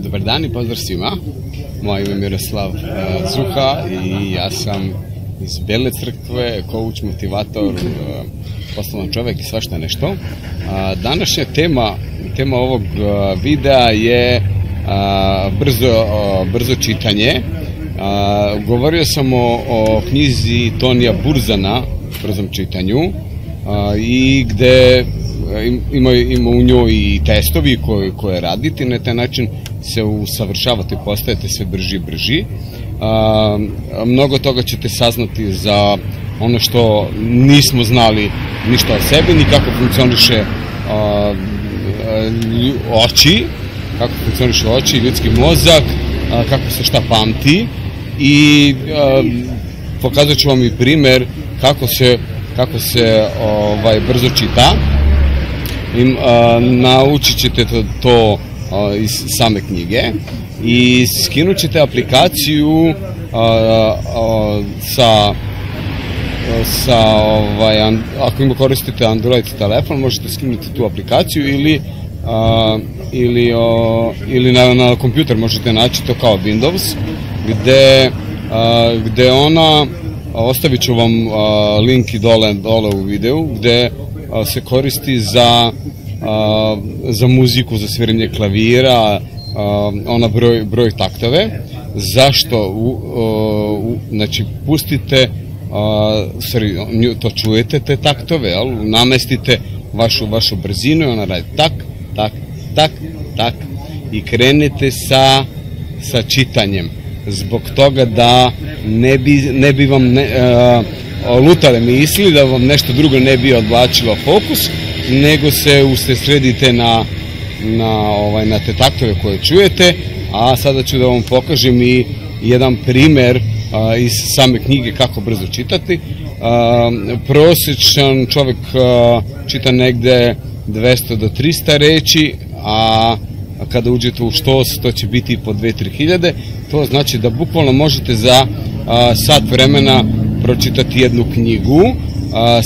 Dobar dan i pozdrav svima. Moje ime je Miroslav Zuha i ja sam iz Bele Crkve, coach, motivator, poslovan čovjek i svašta nešto. Današnja tema ovog videa je brzo čitanje. Govorio sam o knjizi Tonija Burzana, brzom čitanju, i gde ima u njoj i testovi koje radite, na taj način se usavršavate, postajete sve brži i brži. Mnogo toga ćete saznati za ono što nismo znali ništa o sebi, ni kako funkcioniše oči, ljudski mozak, kako se šta pamti, i pokazat ću vam i primer kako se brzo čita. Naučit ćete to iz same knjige i skinut ćete aplikaciju ako ima koristite Android telefon, možete skinuti tu aplikaciju ili na kompjuter možete naći to kao Windows, gde ona, ostavit ću vam link i dole u videu, gde se koristi za muziku, za sviranje klavira, ona broj taktove. Zašto? Znači, pustite, to čujete te taktove, namestite vašu brzinu i ona radi tak, tak, tak, tak i krenete sa čitanjem. Zbog toga da ne bi vam lutale misli, da vam nešto drugo ne bi odvlačilo fokus, nego se usredsredite na te taktove koje čujete. A sada ću da vam pokažem i jedan primer iz same knjige kako brzo čitati. Prosječan čovjek čita negde 200 do 300 reči, a kada uđete u štos to će biti po 2-3 hiljade. To znači da bukvalno možete za sat vremena pročitati jednu knjigu.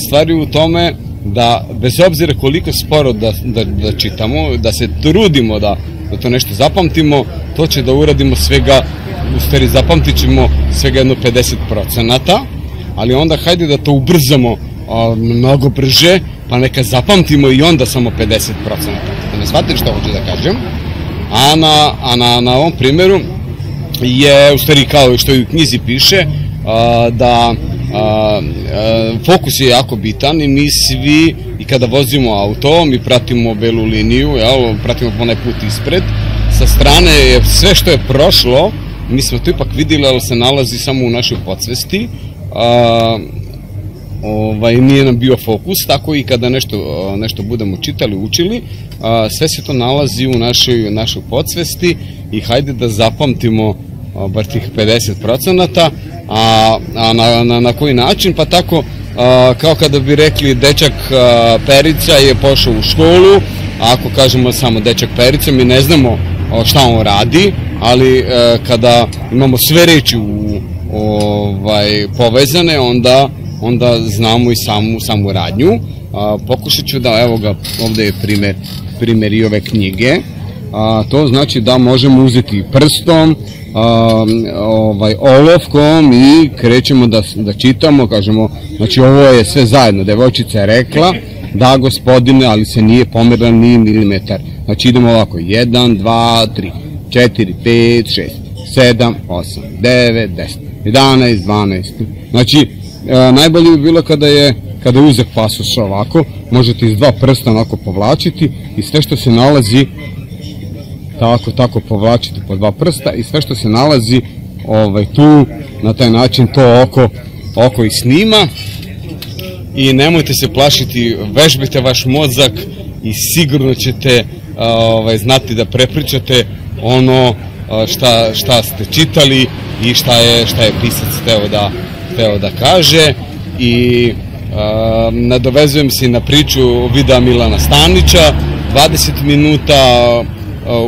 Stvar je u tome da bez obzira koliko sporo da čitamo, da se trudimo da to nešto zapamtimo, to će da uradimo svega, u stvari zapamtit ćemo svega jedno 50%, ali onda hajde da to ubrzamo mnogo brže, pa neka zapamtimo i onda samo 50%. Da ne shvatite što hoću da kažem. A na ovom primjeru je, u stvari kao što i u knjizi piše, da fokus je jako bitan i mi svi, i kada vozimo auto, mi pratimo belu liniju, pratimo onaj put ispred, sa strane je sve što je prošlo, mi smo to ipak vidjeli, ali se nalazi samo u našoj podsvesti, nije nam bio fokus, tako i kada nešto budemo čitali, učili, sve se to nalazi u našoj podsvesti i hajde da zapamtimo bar tih 50%, a na koji način? Pa tako, kao kada bi rekli dečak Perica je pošao u školu, a ako kažemo samo dečak Perica, mi ne znamo šta on radi, ali kada imamo sve reči povezane, onda znamo i samu radnju. Pokušat ću da, evo ga, ovde je primer i ove knjige. To znači da možemo uzeti prstom, olovkom i krećemo da čitamo, kažemo, znači ovo je sve zajedno, devojčica je rekla, da gospodine, ali se nije pomerila ni milimetar. Znači idemo ovako, 1, 2, 3, 4, 5, 6, 7, 8, 9, 10, 11, 12. Znači, najbolje bi bilo kada je uzak pasoš ovako, možete iz dva prsta onako povlačiti i sve što se nalazi, tako povlačiti po dva prsta i sve što se nalazi tu, na taj način to oko i snima. I nemojte se plašiti, vežbite vaš mozak i sigurno ćete znati da prepričate ono šta ste čitali i šta je pisac hteo da kaže. I nadovezujem se na priču videa Milana Stanića, 20 minuta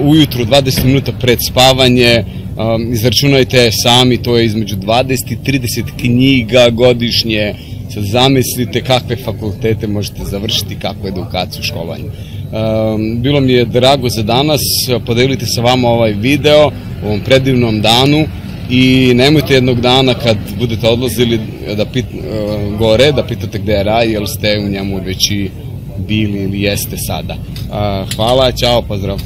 ujutru, 20 minuta pred spavanje, izračunajte sami, to je između 20 i 30 knjiga godišnje. Sad zamislite kakve fakultete možete završiti, kakvu edukaciju, školovanje. Bilo mi je drago za danas podeliti sa vama ovaj video u ovom predivnom danu i nemojte jednog dana kad budete odlazili gore da pitate gde je raj, jer ste u njemu već i bili ili jeste sada. Hvala, ćao, pozdrav.